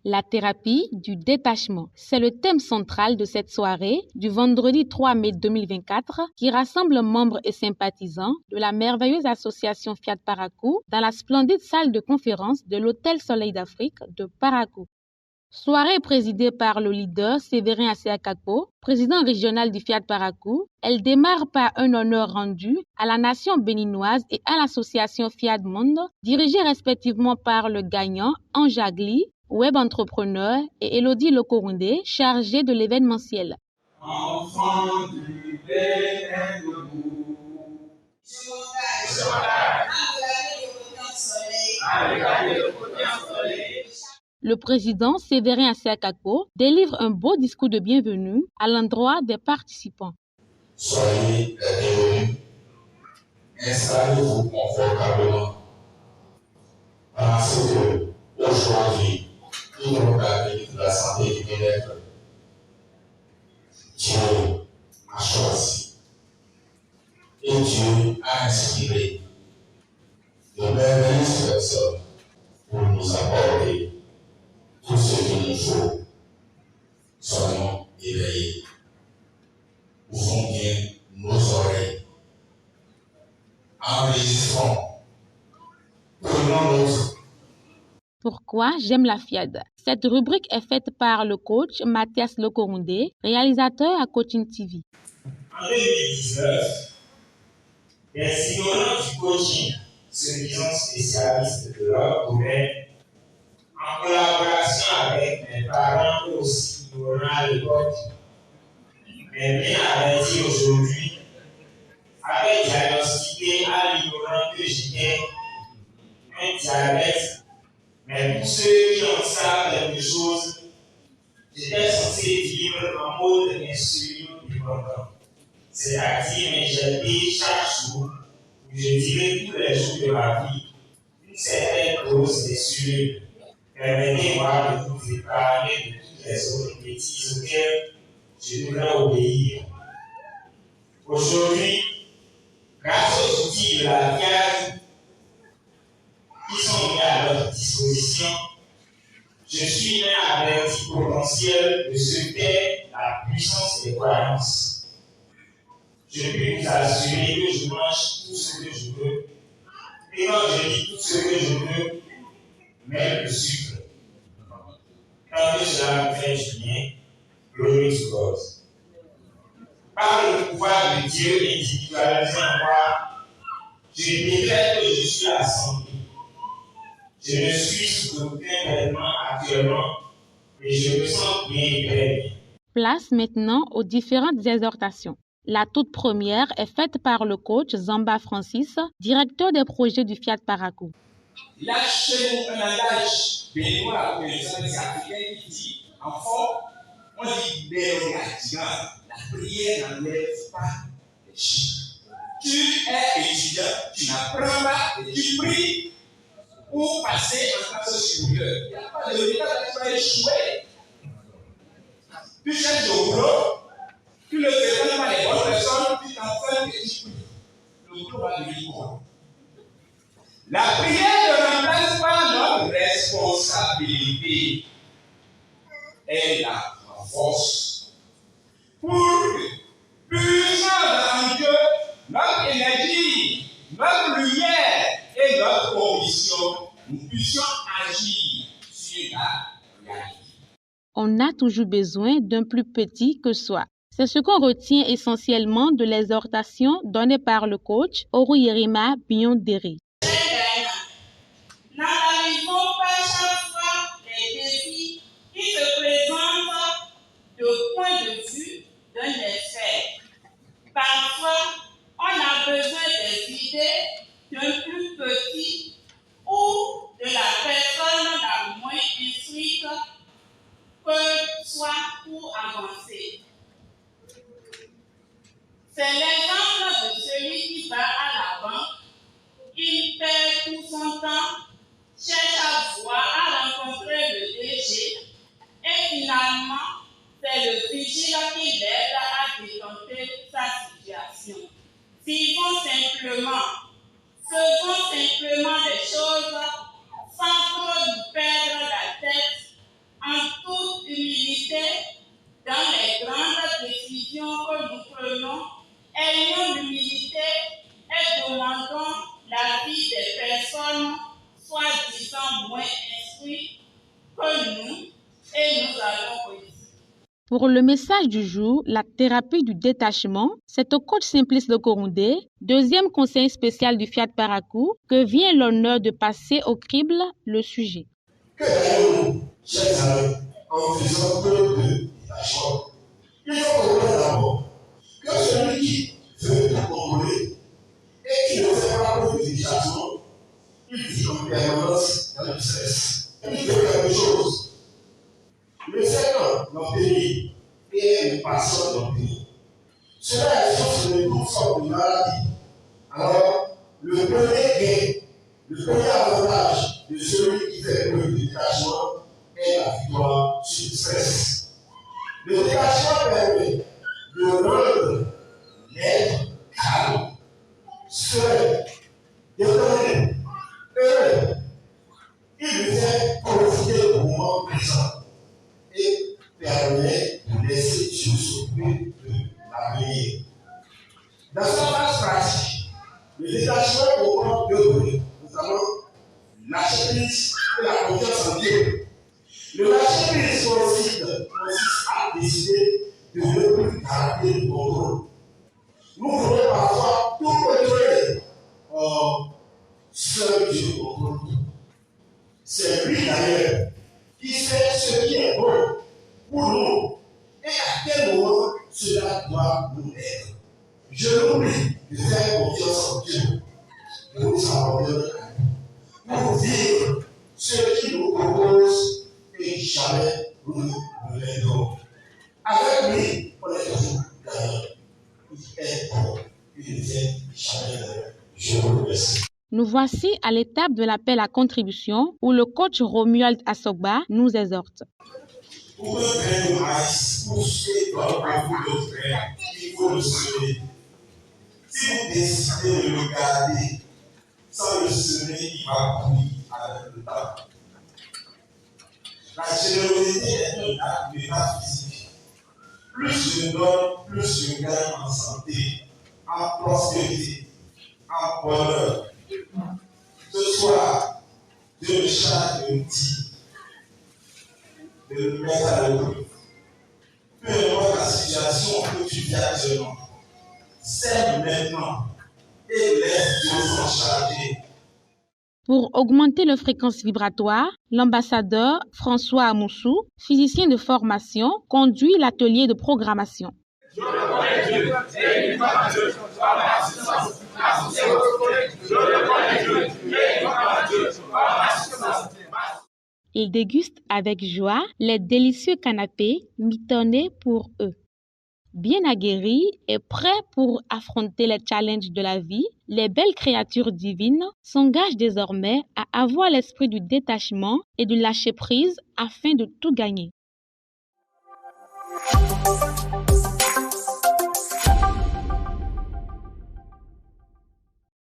La thérapie du détachement. C'est le thème central de cette soirée du vendredi 3 mai 2024 qui rassemble membres et sympathisants de la merveilleuse association Fiat Parakou dans la splendide salle de conférence de l'Hôtel Soleil d'Afrique de Parakou. Soirée présidée par le leader Séverin Asseakakpo, président régional du Fiat Parakou. Elle démarre par un honneur rendu à la nation béninoise et à l'association Fiat Monde, dirigée respectivement par le gagnant Ange Agli, web entrepreneur, et Elodie Lokorunde, chargée de l'événementiel. Enfant du bénémoine. Le président Séverin Asseakakpo délivre un beau discours de bienvenue à l'endroit des participants. Soyez les bienvenus. Installez-vous confortablement. Pensez que aujourd'hui, tout notre avenir de la santé et du bien-être, Dieu a choisi et Dieu a inspiré de merveilleuses personnes pour nous apporter tout ce qu'il nous faut. Soyons éveillés. Ouvrons bien nos oreilles. Enregistrons. Prenons notre. Pourquoi j'aime la FIAD? Cette rubrique est faite par le coach Mathias Lokorunde, réalisateur à Coaching TV. En 2019, les ignorants du coaching, se disant spécialistes de leur domaine, en collaboration avec mes parents aussi ignorants à l'époque, mais bien avertis aujourd'hui, avaient diagnostiqué à l'ignorant que j'étais un diabète. Mais pour ceux qui en savent quelque chose, j'étais censé vivre en mode insulino dépendant. C'est-à-dire m'injecter chaque jour, ou je dirais tous les jours de ma vie, une certaine dose d'insuline. Permettez-moi de vous épargner de toutes les autres bêtises auxquelles je devrais obéir. Aujourd'hui, grâce aux outils de la FIAD qui sont mis à notre disposition, je suis un averti potentiel de ce qu'est la puissance des croyances. Je peux vous assurer que je mange tout ce que je veux. Et quand je dis tout ce que je veux, même le sucre. Tant que cela me fait du bien, glory to God. Par le pouvoir de Dieu individualisé en moi, je déclare que je suis à santé. Je ne suis sous aucun traitement actuellement et je me sens bien et très bien. Place maintenant aux différentes exhortations. La toute première est faite par le coach Zamba Francis, directeur des projets du Fiat Parakou. Là, chez nous, un langage béninois ou des africains qui dit, en fond, on dit la prière n'enlève pas les chiffres. Tu es étudiant, tu n'apprends pas et tu pries pour passer en classe supérieure. Il n'y a pas de résultat, tu vas échouer. Tu cherches au boulot, tu ne fais pas les bonnes personnes, tu t'enfermes et tu pries. Le boulot va devenir quoi? La prière ne remplace pas notre responsabilité. Elle la renforce. Pour que, puissant en Dieu, notre énergie, notre lumière et notre conviction, nous puissions agir sur la réalité. On a toujours besoin d'un plus petit que soi. C'est ce qu'on retient essentiellement de l'exhortation donnée par le coach Oruyerima Bionderi. N'analysons pas chaque fois les défis qui se présentent de point de vue d'un expert. Parfois, on a besoin des idées d'un plus petit ou de la personne la moins instruite que soit pour avancer. C'est l'exemple de celui qui va à la banque, il perd tout son temps, cherche à voir, à rencontrer le DG, et finalement, c'est le vigile qui l'aide à détenter sa situation. Faisons simplement des choses sans trop nous perdre la tête l'humilité dans les grandes décisions que nous prenons. Ayons l'humilité et demandons l'avis des personnes soi-disant moins instruites que nous et nous allons réussir. Pour le message du jour, la thérapie du détachement, c'est au coach Simplice Lokorundé, deuxième conseiller spécial du Fiat Parakou, que vient l'honneur de passer au crible le sujet. Que gagnons-nous, chers amis, en faisant preuve de détachement? Il faut comprendre d'abord que celui qui veut tout contrôler et qui ne fait pas preuve de détachement, il vit en permanence dans le stress. Il fait quelque chose. Le fait que notre pays est une passion de notre pays, cela est source de toute sorte de maladie. Alors, le premier gain, le premier avantage de celui qui fait preuve de détachement est la victoire sur le stress. Le détachement permet de rendre l'être calme, serein, déterminé, heureux. Il lui fait profiter du moment présent et permet de laisser Dieu s'occuper de l'avenir. Dans sa phase pratique, le détachement comprend deux volets, notamment lâcher prise et la confiance en Dieu. Le lâcher prise consiste à décider de ne plus garder le contrôle. Nous voulons parfois tout contrôler. Or, seul Dieu contrôle tout. C'est lui d'ailleurs qui sait ce qui est bon pour nous et à quel moment cela doit nous être. Je n'oublie de faire confiance en Dieu pour nous abandonner à nous, pour vivre ce qu'il nous propose et jamais nous ne l'aidons. Avec lui, on est toujours gagnant. Il est bon, il ne fait jamais d'erreur. Je vous remercie. Nous voici à l'étape de l'appel à contribution où le coach Romuald Assogba nous exhorte. Pour un grain de maïs, pour ce doit beaucoup de grain, il faut le semer. Si vous décidez de le garder sans le semer, il va pourrir avec le temps. La générosité est un acte métaphysique. Plus je donne, plus je gagne en santé, en prospérité, en bonheur. Ce soir, Dieu me charge de me dire, de le mettre à l'épreuve. Peu importe la situation que tu vis actuellement, sème maintenant et laisse Dieu s'en charger. Pour augmenter leur fréquence vibratoire, l'ambassadeur François Amoussou, physicien de formation, conduit l'atelier de programmation. Ils dégustent avec joie les délicieux canapés mitonnés pour eux. Bien aguerris et prêts pour affronter les challenges de la vie, les belles créatures divines s'engagent désormais à avoir l'esprit du détachement et du lâcher-prise afin de tout gagner.